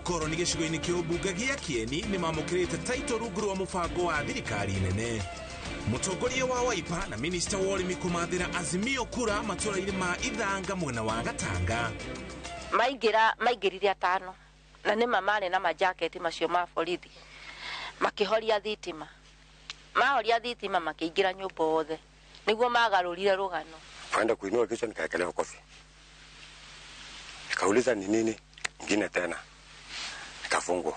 ukoroni gicigo-ini kia ubunge gia Kieni ni mamukirite taito rungu rwa mubango wa thirikari nene. Mutongoria wa Wiper na minista wa urimi kumathira Azimio kura matura-ini ma Ithanga mwena wa Gatanga. Maingirire atano na nima mari na majaketi macio ma borithi makihoria thitima. Mahoria thitima makiingira nyumba othe niguo magarurire rugano. Kwenda kuinua kichwa nikaekelewa kofi. Nikauliza ni nini? Ngine tena. Nikafungwa.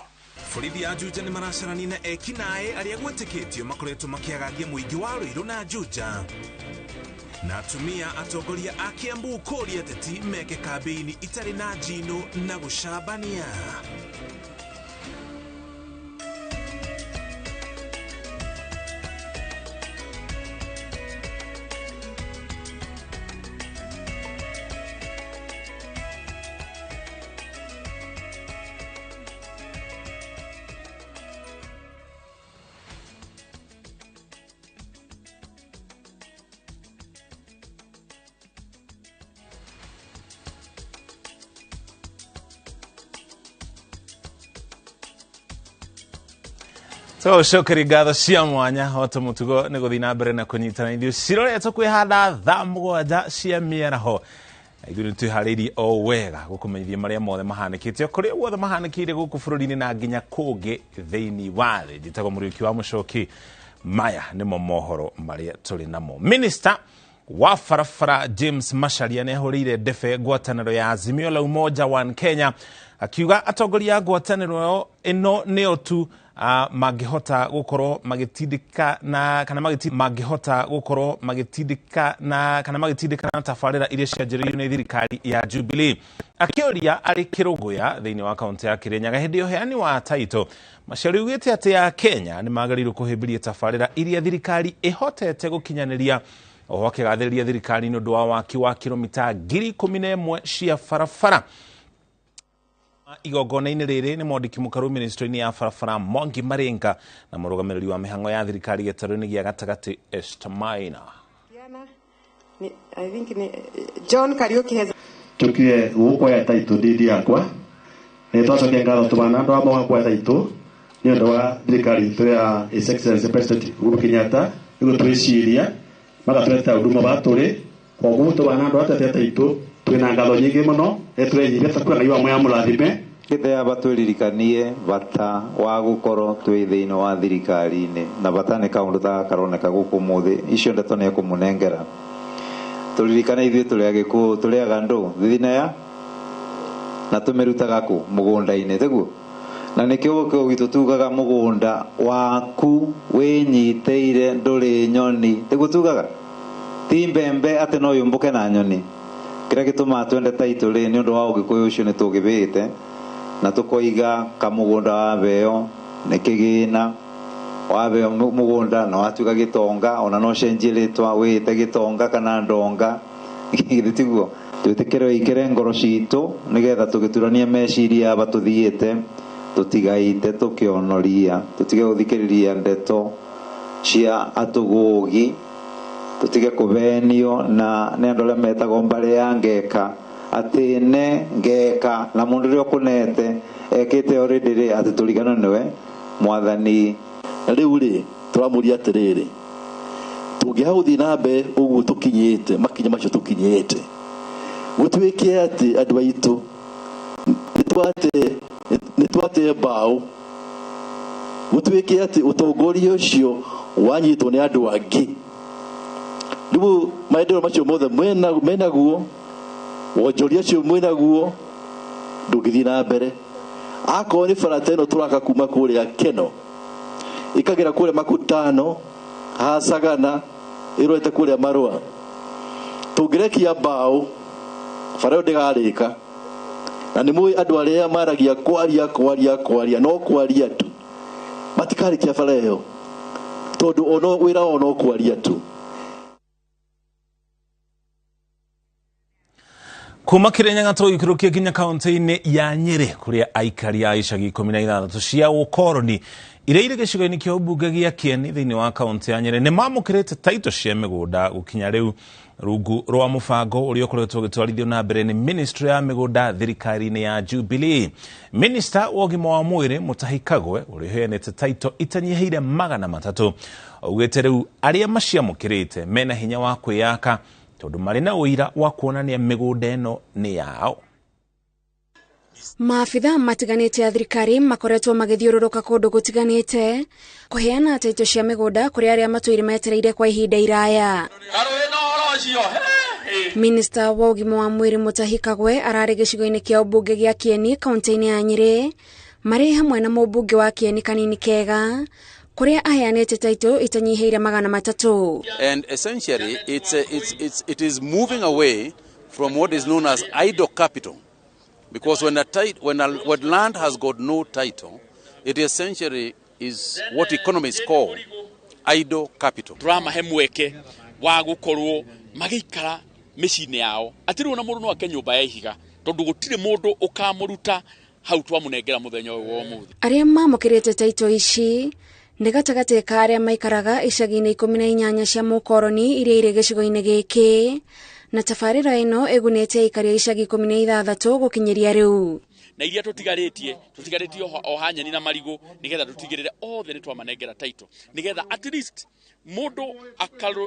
Borithi ya Juja ni maracarani na ekinae aria gwetikitio makoretwo makiagagia muingi wa Ruiru na Juja. Na atumia atongoria a Kiambu kuria ateti meke kambeini itari na njino na gucambania. So shokeri gatho cia mwanya oto mutugo ni guthii na mbere na kunyitana ithuĩ ciroretwo kwĩhanda thaa mũgwanja cia mĩaraho. Ithuĩ nĩ twĩharĩirie o wega gũkũmenyithia marĩa mothe mahanĩkĩte kũrĩa guothe mahanĩkĩire gũkũ bũrũri-inĩ na nginya kũngĩ thĩinĩ wa thĩ. Njĩtagwo Mũriũki wa Mũchoki. Maya nĩmo mohoro marĩa tũrĩ namo. Minister wa barabara James Macharia nĩ ahũrĩire ndebe ngwatanĩro ya Azimio la Umoja One Kenya akiuga atongoria a ngwatanĩro ĩno nĩo tu mangihota gukorwo magitindika na kana magihota gukorwo magitindika na kana magitindika na tafarira iria cianjĩrĩirio nĩ thirikari ya Jubilee. Akĩoria arĩ Kĩrũngũya thĩinĩ wa kaunti ya Kirinyaga hĩndĩ ya ũheani wa taito, Macharia augĩte atĩ ya Kenya nĩ magĩrĩirwo kũhĩmbĩria tafarira iria thirikari ĩhotete gũkinyanĩria. Oho akĩgathĩrĩria thirikari nĩ ũndũ wa waki wa kilomita 11,000 cia barabara. Igongona-inĩ rĩrĩ nĩ mwandĩki mũkaru ministry-inĩ ya barabara Mwangi Maringa na mũrũgamĩrĩri wa mĩhang'o ya thirikari gĩtarũ-inĩ gĩa gatagatĩ Esther Maina. I think John Kariuki has tukie gukoya taito ndindi yakwa twacokia ngatho tũbana andũ amwe wa kuoya taito nĩ ũndũ wa thirikari itũ ya His Excellency President Uhuru Kenyatta nĩguo twĩciria magatũreta huduma batũrĩ koguo tũbana andũ atete taito twina ngatho nyingĩ mũno twenyire takwa na iwa moya mũrathime githea batwiririkanie bata wa gukorwo twi thiini wa thirikari-inĩ na bata nĩ kaundu ta karoneka gũkũ muthi icio ndeto nĩ kũmunengera turirikane ithuĩ tũrĩ Agĩkũyũ tũrĩaga ndũ thithina na tũmĩrutaga kũ mũgũnda-inĩ teguo na nĩkĩo gĩkĩo gitũ tugaga mũgũnda waku wĩnyitĩire ndũrĩ nyoni teguo tugaga ti mbembe atĩ no yũmbũke na nyoni. Kira gituma twende taito ri ni undu wa Ũgĩkũyũ ucio ni tugibite na tukoiga kamugunda wa beo ni kigina wa beo mugunda no atuga Gitonga ona no cenjie ritwa wite Gitonga kana Ndonga githitiguo twitikire ikire ngoro citu nigetha tugiturania meciria batuthiite tutigaite tukionoria tutige guthikiriria ndeto cia atugugi tutige kubenio na nendo le metago mbare ya ngeka atine ngeka na mundu rio kunete ekite already ati tuligana niwe mwathani na riu ri turamuria atiriri tungihauthi nambe uguo tukinyite makinya macio tukinyite gutwike ati andu aitu nitwate bao gutwike ati utongoria ucio wanyitwo ni andu angi riu maendeleo macio mothe menaguo wonjoria cio mwenaguo ndũngĩthiĩ na mbere akorwo nĩ barata ĩno tũraka kuma kũrĩa Keno ikagira kũrĩa Makutano Hasagana ĩrorete kũrĩa Marũa tũngĩrekia mbaũ bara ĩyo ndĩgarĩka na nĩ mũĩ andũ arĩa maragia kwaria no kwaria tu matikarĩkia bara ĩyo tondũ ono wĩra wao no kwaria tu. Kuma Kirinyaga tũgĩikũrũkia nginya kaunti-inĩ ya Nyeri kũrĩa aikari a icagi 16 cia ũkoroni iria irĩ gĩcigo-inĩ kĩa ũmbunge gĩa Kieni thĩinĩ wa kaunti ya Nyeri nĩ mamũkĩrĩte taito cia mĩgũnda gũkinya rĩu rungu rwa mubango uria ukoretwo ugitwarithio na mbere ni ministry ya migunda thirikari-ini ya Jubilee. Minister wa ũgima wa mwĩrĩ Mutahi Kagwe uria uheanĩte taito itanyiheire 300 augĩte rĩu arĩa maciamũkĩrĩte mena hinya wa kwĩyaka tondũ marĩ na ũira wa kuonania migunda ĩno nĩ yao. Maafitha matiganĩte ya thirikari makoretwo magĩthiũrũrũka kũndũ gũtiganĩte kũheana taito cia mĩgũnda kũrĩ arĩa matũire metereire kwa ihinda iraya. Minister wa ũgima wa mwĩrĩ Mutahi Kagwe ararĩ gĩcigo-inĩ kĩa ũmbunge gĩa Kieni kaunti-inĩ ya Nyĩrĩ marĩ hamwe na mũmbunge wa Kieni Kanini Kega kũrĩa aheanĩte taito itanyiheire 300. And essentially it is moving away from what is known as idle capital. Because when land has got no title, it essentially is what economists call idle capital. Drama hemweke wa gukorwo magikara micine yao atiriwo na mundu no ake nyumba ya ihiga tondu gutire mundu ukamuruta hau twamunengera muthenya wo muthi. Arĩa mamũkĩrĩte taito ici nĩ gatagatĩ ka arĩa maikaraga icagi-inĩ 18 cia mũkoroni iria irĩ gĩcigo-inĩ gĩkĩ na tabarĩra ĩno ĩgunĩte ikaria icagi 16 gũkinyĩria rĩu. Na iria tutigarĩtie o hanyeni na marigo nigetha tutigirire othe nĩ twamanengera taito nigetha at least mundu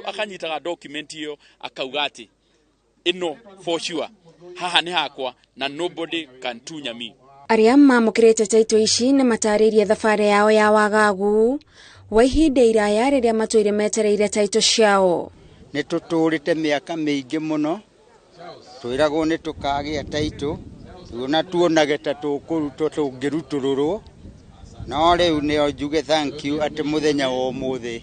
akanyitaga document iyo akauga ati ino for sure haha nĩ hakwa na nobody can tunya me. Arĩa mamũkĩrĩte taito ici nĩ matarĩirie thabarĩ yao ya wagagu wa ihinda iraya rĩrĩa matũire metereire taito ciao. Nĩ tũtũrĩte mĩaka mĩingĩ mũno twĩragwo nĩ tũkagĩa taito na tuonage ta tũkũrutwo tũngĩrutũrũrwo no rĩu nĩo njuge thank you atĩ mũthenya wa ũmũthĩ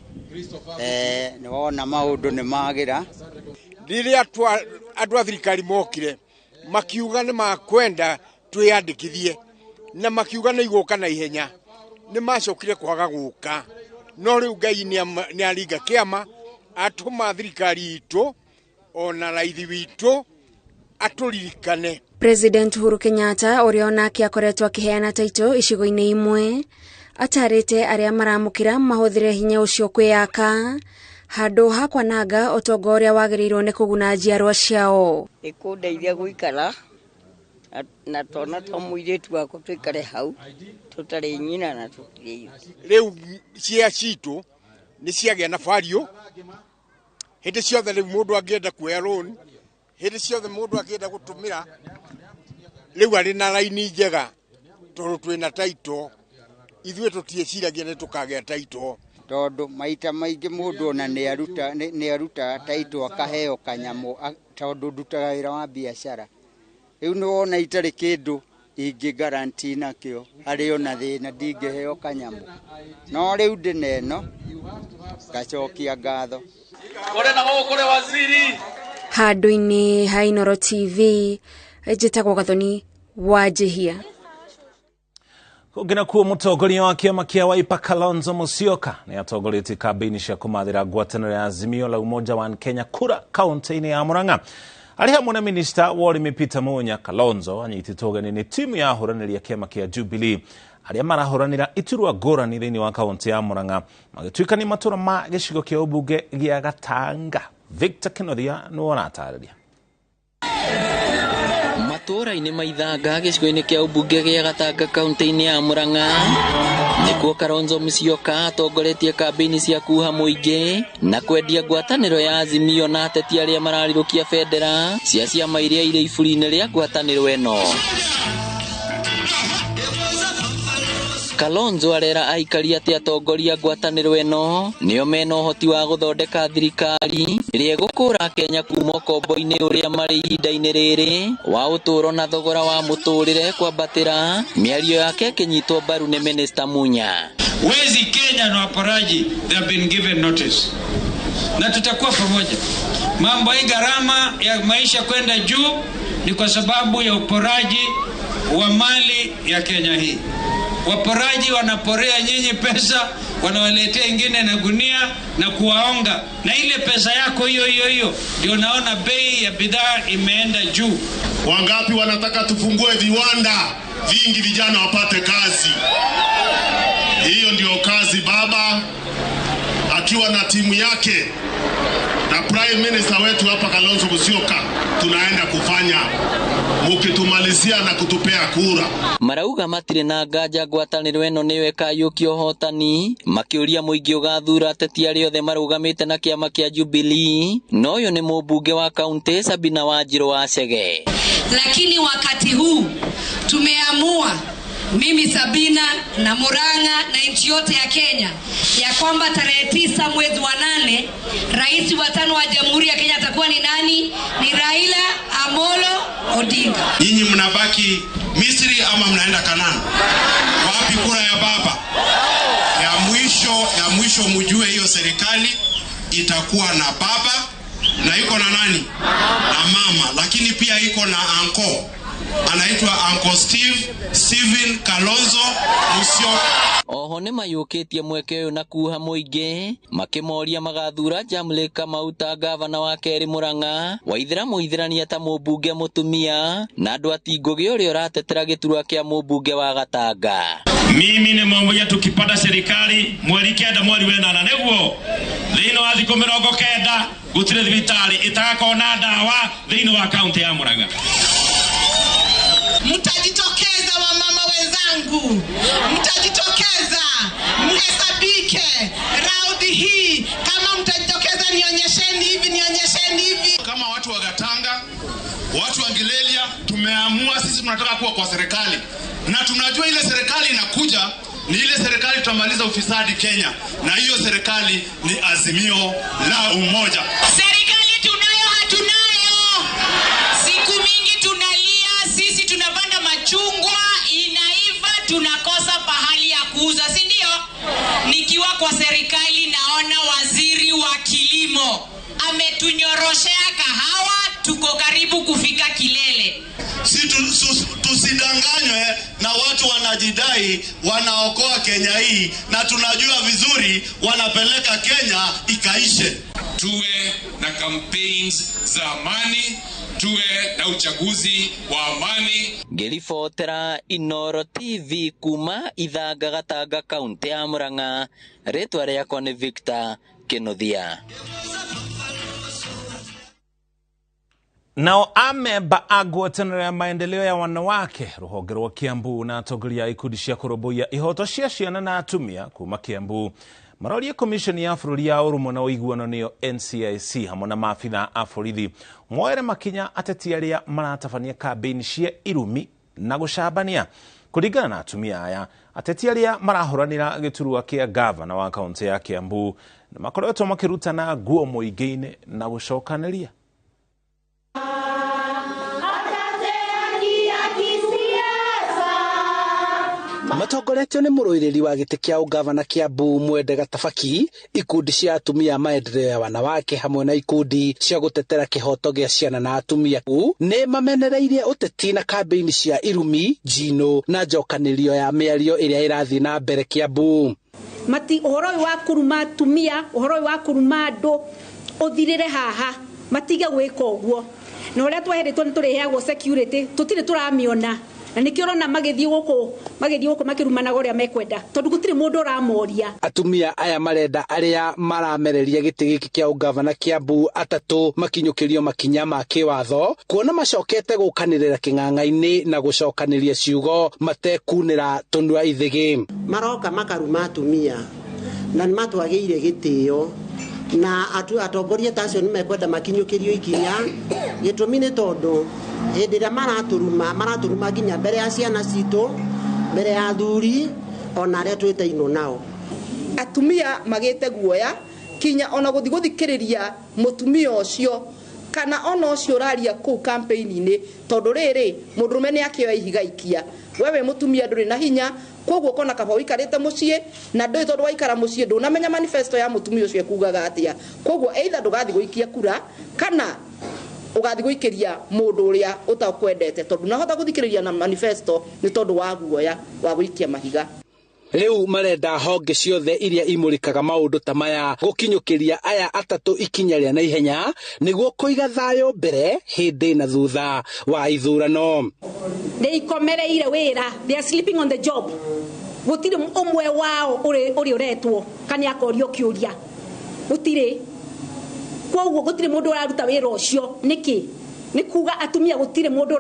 nĩ wona maũndũ nĩ magĩra. Rĩrĩa andũ a thirikari mokire makiuga nĩ makwenda twĩyandĩkithie na makiuga nĩ igũka na ihenya nĩ macokire kwaga gũka no rĩu Ngai nĩ aringa kĩama atũma thirikari itũ ona raithi witũ atũririkane. President Uhuru Kenyatta ũrĩa onake akoretwo akĩheana taito icigo-inĩ imwe atarĩte arĩa maramũkĩra mahũthĩre hinya ũcio kwĩyaka handũ ha kwananga ũtonga ũrĩa wagĩrĩirwo nĩ kũguna njiarwa ciao. Ĩkũndeithia gũikara na tona tũmũirĩtu wako tũikare hau tũtarĩ nyina na tũtirĩ. Rĩu cia citũ nĩ ciagĩa na bario hĩndĩ ciothe rĩu mũndũ angĩenda kuoya loan hĩndĩ ciothe mũndũ angĩenda gũtũmĩra rĩu arĩ na raini njega tondũ twĩna taito ithuĩ tũtieciragia nĩ tũkagĩa taito tondũ maita maingĩ mũndũ ona nĩ aruta taito akaheo kanyamũ tondũ ndutaga wĩra wa biacara. Rĩu nĩ wona itarĩ kĩndũ ingĩ guarantee nakĩo arĩ ona thĩna ndingĩheo kanyamũ no rĩu ndĩneno ngacokia ngatho. Handũ-inĩ ha Inooro TV njĩtagwo Gathoni wa Njihia. Kũngĩna kuo mũtongoria wa kĩama kĩa Wiper Kalonzo Musyoka nĩ atongoretie kambĩini cia kũmathĩra ngwatanĩro ya Azimio la Umoja wa Kenya kura kaunti-inĩ ya Murang'a. Arĩ hamwe na minister wa ũrĩmi Peter Munya, Kalonzo anyitĩtwo ũgeni nĩ timu ya ahũranĩri a kĩama kĩa Jubilee arĩa marahũranĩra iturwa ngũrani thĩinĩ wa kaunti ya Murang'a magĩtuĩka nĩ matũra ma gĩcigo kĩa ũmbunge gĩa Gatanga. Victor Kinothia nĩ waratarĩria. Matũra-inĩ ma Ithanga gĩcigo-inĩ kĩa ũmbunge gĩa Gatanga kaunti-inĩ ya Murang'a nĩkuo Kalonzo Musyoka atongoretie kambĩini cia kuha mũingĩ na kwendia ngwatanĩro ya Azimio na ateti arĩa mararirũkia bendera cia ciama iria irĩ iburi-inĩ rĩa ngwatanĩro ĩno. Kalonzo arera aikari atĩ atongoria ngwatanĩro ĩno nĩo mena ũhoti wa gũthondeka thirikari ĩrĩa ĩgũkũra Kenya kuma ũkombo-inĩ ũrĩa marĩ ihinda-inĩ rĩrĩ wa ũtũũro na thogora wa mũtũũrĩre kwambatĩra. Mĩario yake ĩkĩnyitwo mbaru nĩ Minister Munya. Wezi Kenya na waporaji they have been given notice na tutakuwa pamoja. Mambo hii gharama ya maisha kwenda juu ni kwa sababu ya uporaji wa mali ya Kenya hii. Waporaji wanaporea nyinyi pesa, wanawaletea ingine na gunia na kuwaonga. Na ile pesa yako hiyo ndio naona bei ya bidhaa imeenda juu. Wangapi wanataka tufungue viwanda vingi vijana wapate kazi? Hiyo ndio kazi baba akiwa na timu yake na Prime Minister wetu hapa Kalonzo Musyoka tunaenda kufanya mukitumalizia na kutupea kura. Marauga matire na nganja ngwatanĩro ĩno nĩyo ĩkayũkia ũhotani makĩũria mũingĩ ũgathura ateti arĩa othe marugamĩte na kĩama kĩa Jubilee. No ũyũ nĩ mũmbunge wa kaunti Sabina Wanjiru wa Chege. Lakini wakati huu tumeamua mimi Sabina na Murang'a na nchi yote ya Kenya ya kwamba tarehe 9 mwezi wa 8 rais wa 5 wa Jamhuri ya Kenya atakuwa ni nani? Ni Raila Amolo Odinga. Nyinyi mnabaki Misri ama mnaenda Kanani? Wapi kura ya baba? Ya mwisho mjue hiyo serikali itakuwa na baba na iko na nani? Na mama, lakini pia iko na anko. Anaitwa Uncle Steven Kalonzo Musyoka. Oho nĩ mayũkĩtie mweke ũyũ na kuha mũingĩ makĩmoria magathura Jamle Kamauta gavana wa kerĩ Murang'a Waithĩra Mũithĩrania ta mũmbunge mũtumia na andũ atingũgĩ ũrĩa ũratetera gĩturwa kĩa mũmbunge wa Gatanga. Mimi nĩ mũmbunge tukipata serikali mweri 9 mweri wa 8 nĩguo thĩinĩ wa thikũ 90 gũtirĩ thibitarĩ ĩtakona ndawa thĩinĩ wa kaunti ya Murang'a. Mtajitokeza wa mama wenzangu, mtajitokeza, mhesabike raundi hii. Kama mtajitokeza nionyesheni hivi. Kama watu wa Gatanga, watu wa Gilelia, tumeamua sisi tunataka kuwa kwa serikali. Na tunajua ile serikali inakuja ni ile serikali tutamaliza ufisadi Kenya. Na hiyo serikali ni Azimio la Umoja. Serikali tunayo hatunayo. Siku mingi tunalia, sisi tunapanda machungwa, inaiva, tunakosa pahali ya kuuza, si ndio? Nikiwa kwa serikali naona waziri wa kilimo ametunyoroshea kahawa, tuko karibu kufika kilele. Si tusidanganywe na watu wanajidai wanaokoa Kenya hii na tunajua vizuri wanapeleka Kenya ikaishe. Tuwe na campaigns za amani, tuwe na uchaguzi wa amani. Ngĩribotera Inooro TV kuma Ithanga Gatanga kaunti ya Murang'a. Rĩtwa rĩakwa nĩ Victor Kĩnuthia. Nao amemba a ngwatanĩro ya maendeleo ya wanawake rũhonge rwa Kiambu na atongoria a ikundi cia kũrũmbũiya ihoto cia ciana na atumia kuma Kiambu maroria komishoni ya bũrũri ya ũrũmwe na ũiguano nĩyo NCIC hamwe na maabitha a borithi moere makinya ateti arĩa maratabania kambĩini cia irumi na gũcambania. Kũringana na atumia aya, ateti arĩa marahũranĩra gĩturwa kĩa gavana wa kaunti ya Kiambu nĩ makoretwo makĩrutana nguo mũingĩ-inĩ na gũcokanĩria. Matongoretio nĩ mũrũĩrĩri wa gĩtĩ kĩa ũgavana Kiambu Mwende Gatabaki, ikundi cia atumia maendeleo ya wanawake hamwe na ikundi cia gũtetera kĩhoto gĩa ciana na atumia nĩ mamenereirie ũteti na kambĩini cia irumi, njino na njokanĩrio ya mĩario ĩrĩa ĩrathiĩ na mbere Kiambu. Mati ũhoro wa kuruma atumia, ũhoro wa kuruma andũ ũthirĩre haha, matige gwĩka ũguo. Na ũrĩa tweheretwo nĩ tũrĩheagwo security, tũtirĩ tũramĩona. Na nikiona magithii guku makirumana goria mekwenda tondu gutire mundu uramoria. Atumia aya marenda aria maramereria giti giki kia ugavana Kiambu atatu makinyukirio makinya ma kiwatho kuona macokete gukanirira king'ang'a-ini na gucokaniria ciugo matekunira tondu ithigi maroka makaruma atumia na matwageire gitio na atongoria tacio nimekwenda makinyukirio ikinya gitumi ni tondu hindi ria maraturuma nginya mbere ya ciana citu, mbere ya athuri ona aria twitaino nao. Atumia magite guoya kinya ona guthikiriria mutumia ucio kana ona ucio uraria ku campaign-ini tondu riri mundurume ni akioya ihiga ikia, wewe mutumia nduri na hinya koguo kona kaba wikarite mucii na ndoi tondu waikara mucii ndunamenya manifesto ya mutumia ucio ekugaga atia, koguo either ndugathi guikia kura kana ugathi guikiria mundu uria utakwendete tondu nahota guthikiriria na manifesto ni tondu wa guoya wa guikia mahiga. Riu marenda honge ciothe iria imurikaga maundu ta maya gukinyukiria aya atatu ikinya ria na ihenya niguo kuiga thayo mbere hindi na thutha wa ithurano. They ikomereire wira, they are sleeping on the job. Gutire umwe wao uri uretwo kana akorio kiuria gutire kwoguo gutire mundu uraruta wira ucio niki nikuga atumia gutire mundu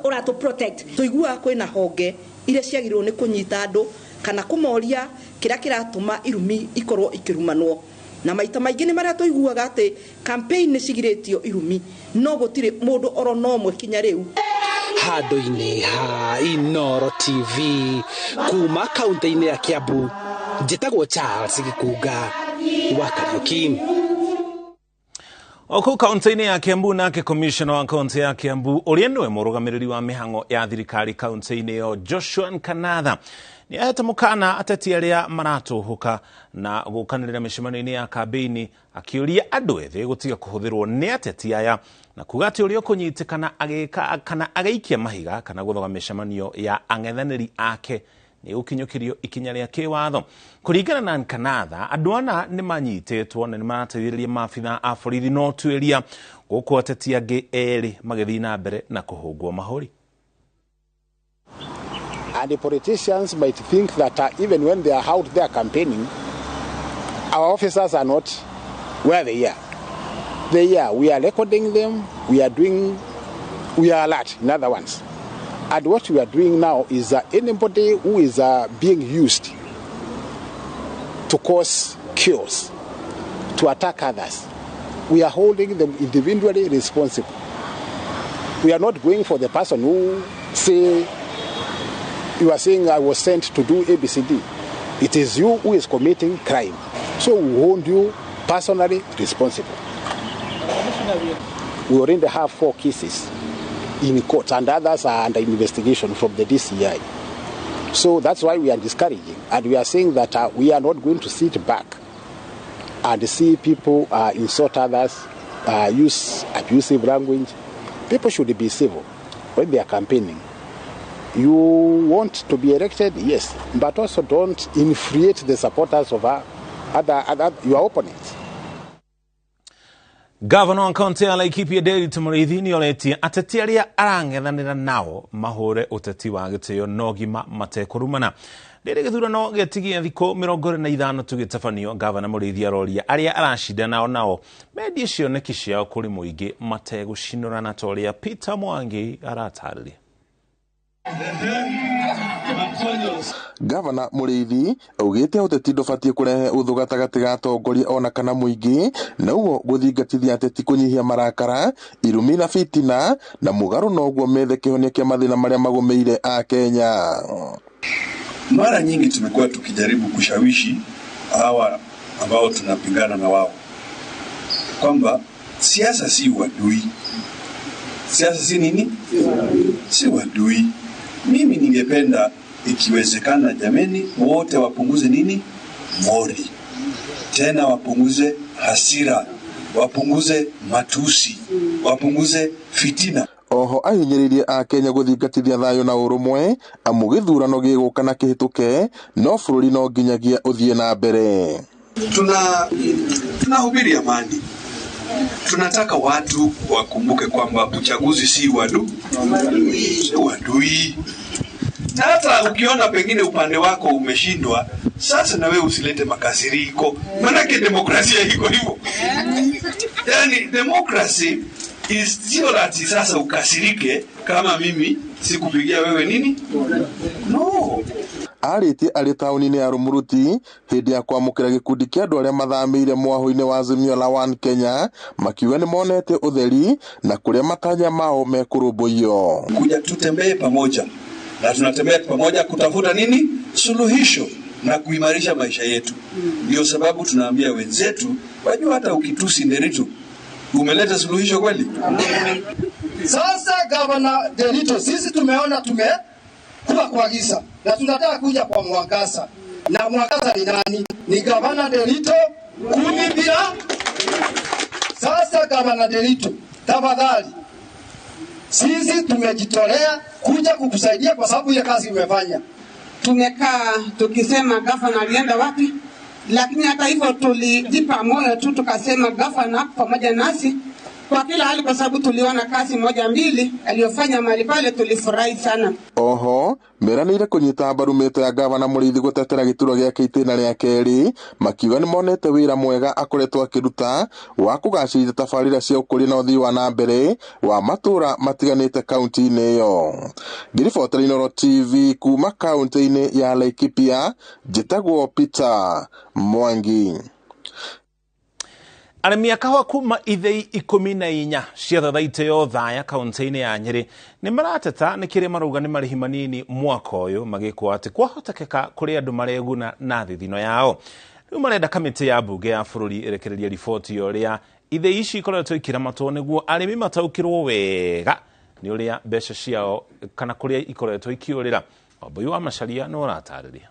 uratu protect tuigua kwina honge iria ciagirwo ni kunyita andu kana kumoria kira kiratuma irumi ikorwo ikirumanwo na maita maingi ni maria tuiguaga ati campaign ni cigiritio irumi no gutire mundu oro no mwe kinya riu handu-ini ha Inooro TV kuma kaunti-ini ya Kiambu njitagwo Charles Gikunga wa Kariuki. Oku kaunti-ini ya Kiambu nake commissioner wa kaunti ya Kiambu uria niwe murugamiriri wa mihango ya thirikari kaunti-ini yo Joshua Nkanatha ni ahete mukana ateti aria maratuhuka na gukanirira micemano-ini ya kambeini akiuria andu ethi gutiga kuhuthirwo ni ateti aya na kuga ati uria kunyitikana agika kana agaikia mahiga kana guthoga micemanio ya ang'ethaniri ake ni ukinyukirio ikinya ria kiwatho. Kuringana na Nkanatha andu ana ni manyititwo na ni marateithĩrĩria maabitha a borithi no tuĩria guku ateti angi eri magithii na mbere na kuhungwo mahori. And the politicians might think that even when they are out there campaigning, our officers are not where they are. We are recording them, we are alert, in other ones. And what we are doing now is anybody who is being used to cause chaos, to attack others, we are holding them individually responsible. We are not going for the person who say, you are saying I was sent to do ABCD. It is you who is committing crime. So we hold you personally responsible. We already have 4 cases in court and others are under investigation from the DCI. So that's why we are discouraging and we are saying that we are not going to sit back and see people insult others, use abusive language. People should be civil when they are campaigning. You want to be elected, yes, but also don't infuriate the supporters of your opponents. Governor wa kaunti ya Laikipia Derrick Mũrĩithi ni oretie ateti aria arang'ethanĩra nao mahure uteti wa gĩtĩo na ũgima matekurumana. Rĩrĩ gĩthurano gĩtigia thikũ 25 tu gĩtabanio, Governor Mũrĩithi aroria aria aracindana nao mendie cioneki ciao kũrĩ mũingĩ mategũcinũrana ta ũrĩa Peter Mwangi aratarĩria. Governor Mũrĩithi augĩte ũteti ndũbatiĩ kũrehe ũthũ gatagatĩ ga atongoria ona kana mũingĩ na ũguo gũthingatithia ateti kũnyihia marakara, irumi na fitina na mũgarũ na ũguo methe kĩhonia kĩa mathĩna marĩa magũmĩire a Kenya. Mara nyingi tumekuwa tukijaribu kushawishi hawa ambao tunapingana na wao kwamba siasa si uadui. Siasa si nini? Si uadui. Mimi ningependa ikiwezekana jameni wote wapunguze nini? Mori. Tena wapunguze hasira, wapunguze matusi, wapunguze fitina. Oho ahinyĩrĩirie a Kenya gũthingatithia thayũ na ũrũmwe amu gĩthurano gĩgũka na kĩhĩtũke no bũrũri no nginyagia ũthiĩ na mbere. Tunahubiri amani. Tunataka watu wakumbuke kwamba uchaguzi si uadui. Na hata ukiona pengine upande wako umeshindwa, sasa na wewe usilete makasiriko. Manake demokrasia iko hivyo. Yani democracy sio ati sasa ukasirike kama mimi sikupigia wewe nini? No. Arĩtie arĩ taũni-inĩ ya Rũmũrũti hĩndĩ ya kwamũkĩra gĩkundi kĩa andũ arĩa mathamĩire mwaho-inĩ wa Azimio la One Kenya, makiuga nĩ monete ũtheri na kũrĩa matanya mao mekũrũmbũiyo. Kuja tutembee pamoja na tunatembea pamoja kutafuta nini? Suluhisho na kuimarisha maisha yetu. Ndio sababu tunaambia wenzetu, wajua hata ukitusi Nderitu umeleta suluhisho kweli? Sasa Governor Derito, sisi tumeona tumekuwa kuagiza na tunataka kuja kwa mwangaza. Na mwangaza ni nani? Ni Governor Derito 10 bila. Sasa Governor Derito, tafadhali sisi tumejitolea kuja kukusaidia kwa sababu ile kazi umefanya. Tumekaa tukisema Governor alienda wapi? Lakini hata hivyo tulijipa moyo tu tukasema Governor pamoja nasi kwa kila hali, kwa sababu tuliona kazi moja mbili aliyofanya mahali pale, tulifurahi sana. Oho meranĩire kũnyita mbaru mĩto ya gavana Mũrĩithi gũtetera gĩturwa gĩake itĩna rĩa kerĩ, makiuga nĩ monete wĩra mwega akoretwo akĩruta wa kũgacĩrithia tabarĩra cia ũkũria na ũthii wa na mbere wa matũũra matiganĩte kaunti-inĩ ĩyo. Ngĩribotera Inooro TV kuma kaunti-inĩ ya Laikipia, njĩtagwo Peter Mwangi. Arĩmi a kahũa kuma ithĩi 14 cia thathaitĩ ya Othaya kaunti-inĩ ya Nyeri nĩ marateta nĩ kĩrĩa marauga nĩ marĩhi manini mwaka ũyũ magĩkwo atĩ kwahotekeka kũrĩ andũ mareguna na thithino yao. Rĩu marenda kamĩtĩ ya mbunge ya bũrũri ĩrekereria riboti ya ũrĩa ithĩi ici ikoretwo ikĩramatwo nĩguo arĩmi mataũkĩrwo wega nĩ ũrĩa mbeca ciao kana kũrĩa ikoretwo ikĩũrĩra. Wambui wa Macharia nĩ ũratarĩria.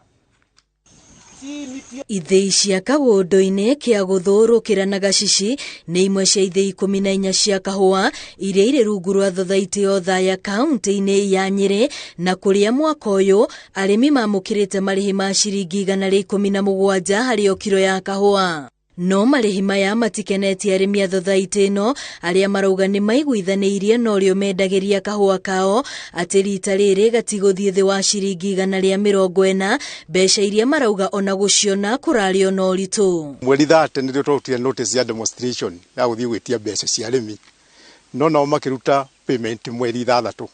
Ithĩi cia kagũndũ-inĩ kĩa gũthũrũkĩra na gacici nĩ imwe cia ithĩi 14 cia kahũa iria irĩ rungu rwa thathaitĩ ya Othaya kaunti-inĩ ya Nyeri, na kũrĩa mwaka ũyũ arĩmi mamũkĩrĩte marĩhi ma ciringi 117 harĩ o kiro ya kahũa. No marĩhi maya matikenetie arĩmi a thathaitĩ ĩno arĩa marauga nĩ maiguithanĩirie na ũrĩa mendagĩria kahũa kao atĩ rita rĩrĩ gatigũthiĩ thĩ wa ciringi 140, mbeca iria marauga ona gũciona kũrarĩ ona ũritũ. Mweri 30 nĩrĩo twarutire notice ya demonstration ya gũthiĩ gwĩtia mbeca cia arĩmi, no nao makĩruta payment mweri 6.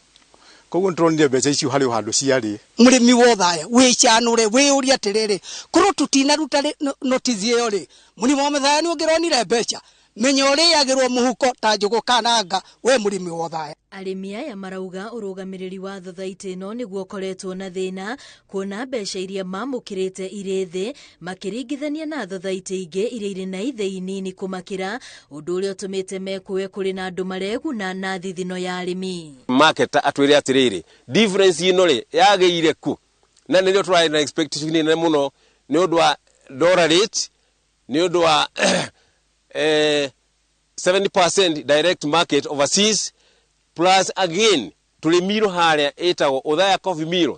Koguo nĩtũronire mbeca icio harĩ handũ ciarĩ. Mũrĩmi wa Othaya wĩcanũre wĩũria atĩrĩrĩ, korwo tutinaruta notice ĩyo rĩ, mũrĩmi wa Othaya nĩ ũngĩronire mbeca, menya ũrĩagĩrwo mũhuko ta njũgũ kananga we mũrĩmi wa Othaya. Arĩmi aya marauga ũrũgamĩrĩri wa thathaitĩ ĩno nĩguo koretwo na thĩna, kuona mbeca iria mamũkĩrĩte irĩ thĩ makĩringithania na thathaitĩ ingĩ iria irĩ na ithĩi nini kũmakĩra, ũndũ ũrĩa ũtũmĩte mekuwe kũrĩ na andũ mareguna na thithino ya arĩmi. Market atwĩre atĩrĩrĩ, difference ĩno rĩ yagĩire ku, na nĩrĩo tũrarĩ na expectation nene mũno nĩ ũndũ wa dollar rate, nĩ ũndũ wa 70% direct market overseas, plus again tulimiro harĩa ĩtagwo Othaya Coffee Mill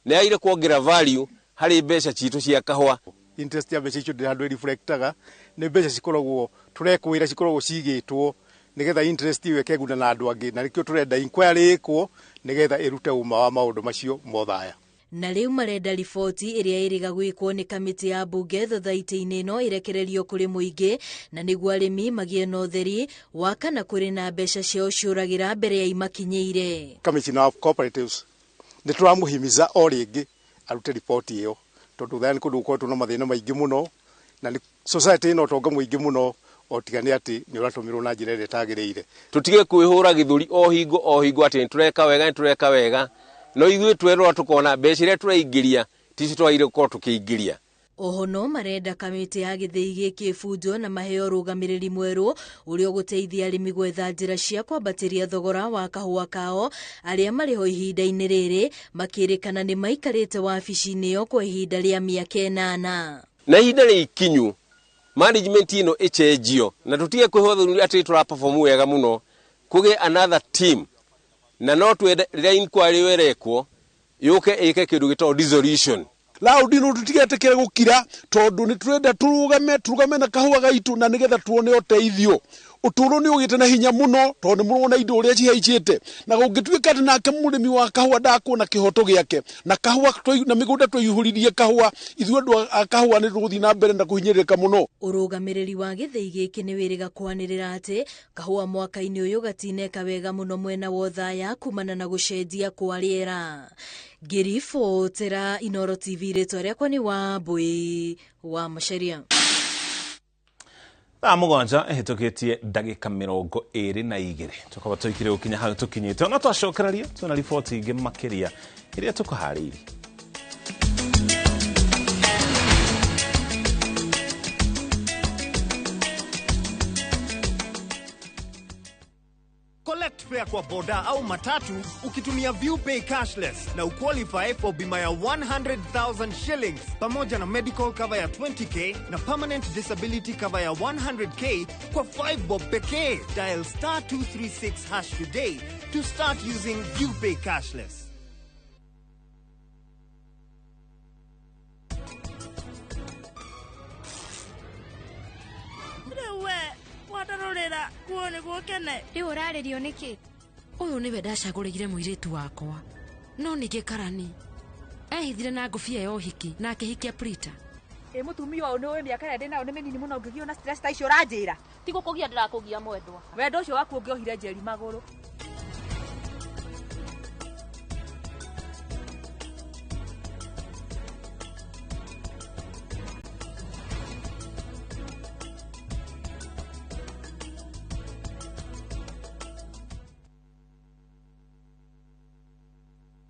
nĩ yaire kuongerera value harĩ mbeca citũ cia kahũa. Interest ya mbeca icio ndĩhandũ reflectaga nĩ mbeca cikoragwo tũrekwĩra cikoragwo cigĩtwo nĩgetha interest iwe keguna na andũ angĩ, na nĩkĩo tũrenda inquiry ĩkwo nĩgetha ĩrute uma wa maũndũ macio ma Othaya. Na rĩu marenda riboti ĩrĩa ĩrĩga gwĩkwo nĩ kamĩtĩ ya mbunge thathaitĩ-inĩ ĩno ĩrekererio kũrĩ mũingĩ, na nĩguo arĩmi magĩe na ũtheri wa kana kũrĩ na mbeca ciao ciũragĩra mbere ya imakinyĩire. Commissioner of Cooperatives nĩ tũramũhimiza o rĩngĩ arute riboti ĩyo, tondũ Othaya nĩ kũndũ gũkoretwo na mathĩna maingĩ mũno, na nĩ society ĩno ũtonga mũingĩ mũno, o tiga nĩ atĩ nĩ ũratũmĩrwo na njĩra ĩrĩa ĩtagĩrĩire. Tũtige kwĩhũra gĩthũri o hingo atĩ nĩtũreka wega, no ithuĩ twerwo tukona mbeca iria tũraingĩria tici twagĩrĩire gũkorwo tũkĩingĩria. Oho no marenda kamĩtĩ ya gĩthĩi gĩkĩ bunjo na maheo rũgamĩrĩri mwerũ ũrĩa ũgũteithia arĩmi gwetha njĩra cia kwambatĩria thogora wa kahũa kao arĩa marĩ ho ihinda-inĩ rĩrĩ makĩrĩkana nĩ maikarĩte wabici-inĩ ĩyo kwa ihinda rĩa mĩaka 8. Na ihinda rĩkinyu management ĩno ĩcenjio na tũtige kwĩhũthĩra atĩ tũraperform wega mũno, kũgĩe another team na no twende rĩrĩa inquiry werekwo yũke ĩke kĩndũ gĩtagwo dissolution. Laudi no tutigetekere gukira tondu ni turenda turugame na kahua gaitu na nigetha tuone ũteithio. Uturo ni ugite na hinya muno tondu murona indo uria cihaicite na gungituika ati nake murimi wa kahua ndakuona kihoto giake na kahua na migunda twiyuhuririe kahua ithuĩ andũ a kahua ni tuguthi na mbere na kuhinyĩrĩka muno. Ũrũgamĩrĩri wa gĩthĩi gĩkĩ nĩ wĩrĩga kwanĩrĩra atĩ kahua mwaka-inĩ ũyũ gatineka wega mũno mwena wa Othaya kumana na gũcenjia kwa rĩera. Ngĩribotera Inooro TV, rĩtwa rĩakwa nĩ Wambui wa Macharia. Mũgwanja ĩhĩtũkĩtie ndagĩka 22 tũkaba tũikire gũkinya hau tũkinyĩte, ona twacokereria twĩna riboti ingĩ makĩria iria tũkũharĩirie. Collect fare kwa boda au matatu ukitumia ViewPay cashless na uqualify for bima ya 100,000 shillings pamoja na medical cover ya 20k na permanent disability cover ya 100k kwa 5 bob pekee. Dial *236# today to start using ViewPay cashless. Watarorera kwa no niguo kene riu uraririo niki uyu niwe ndacagurigire muiritu wakwa no ningi karani ehithire na ngufia ya uhiki na akihikia Prita mutumia uyu ni miaka ya ndina ni minini muno ngigio na stress ta icio ranjira ti gukugia ndirakugia mwendwa wendo ucio waku ngiohire njeri maguru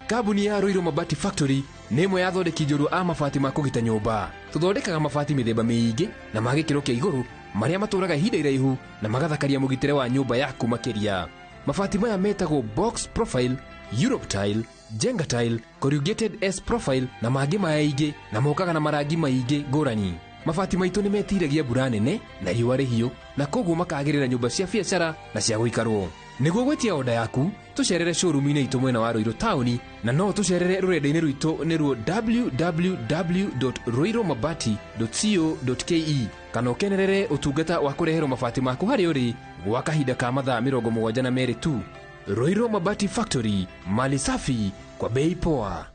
Kambuni ya Roiro Mabati Factory nĩ ĩmwe ya thondeki njũru a mabati ma kũgita nyũmba. Tũthondekaga mabati mĩthemba mĩingĩ na ma gĩkĩro kĩa igũrũ marĩa matũũraga ihinda iraihu na magathakaria mũgitĩre wa nyũmba yaku makĩria. Mabati maya metagwo Box Profile, Europe Tile, Jenga Tile, Corrugated S Profile na mangĩ maingĩ na mokaga na marangi maingĩ ngũrani. Mabati maitũ nĩ metiragia mbura nene na riũa rĩhiũ na koguo makagĩrĩra nyũmba cia biacara na cia gũikarwo. Nĩguo gwetia oda yaku tucerere showroom-inĩ itũ mwena wa Roiro Town na no tucerere rũrenda-inĩ rwitũ nĩruo www.roiromabati.co.ke kana ũkenerere ũtungata wa kũreherwo mabati maku harĩa ũrĩ gwa kahinda ka mathaa 72 tu. Roiro Mabati Factory, mali safi kwa bei poa.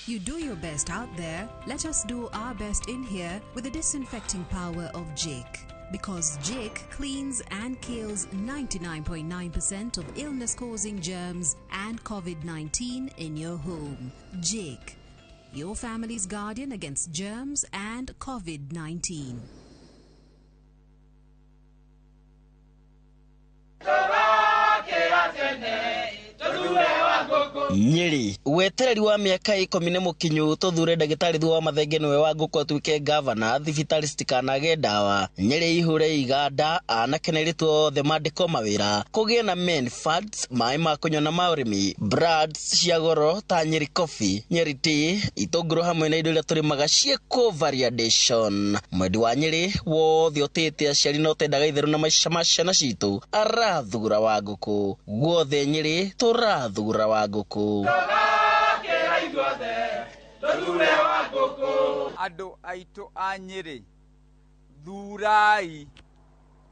You do your best out there, let us do our best in here with the disinfecting power of Jake. Because Jake cleans and kills 99.9% of illness-causing germs and COVID-19 in your home. Jake, your family's guardian against germs and COVID-19. Nyeri wetereri wa miaka 10 mukinyu tuthure ndagitari thwa mathenge niwe wa nguko atuike governor thibitari stikanage dawa Nyeri ihure iganda anakeneritwo the mandiko mawira kugie na main fads mai makunyo na maurimi brands cia goro ta Nyeri coffee Nyeri tea itongoro hamwe na indo iria turi magacie ko variation mwedi wa Nyeri wothe otete aciari no tendaga itheru na maisha ma ciana citu arathugura wa nguku guothe Nyeri turathugura wa nguku Ando aito a Nyeri thurai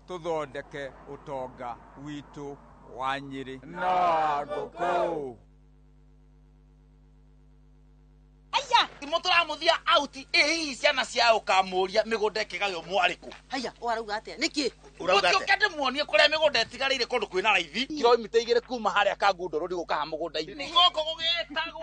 tuthondeke utonga witu wa Nyeri na nguku. Aya imotora muthia out ehi ciana cia ukamuria migunda ikigayo mwariku. Aya warauga atia niki urauga atia ukende muonie kuria migunda itigarire kundu kwina raithi kilo imite igire kuma haria ka ngundoro ndi gukaha mugunda-ini. Ni goko gugitagwo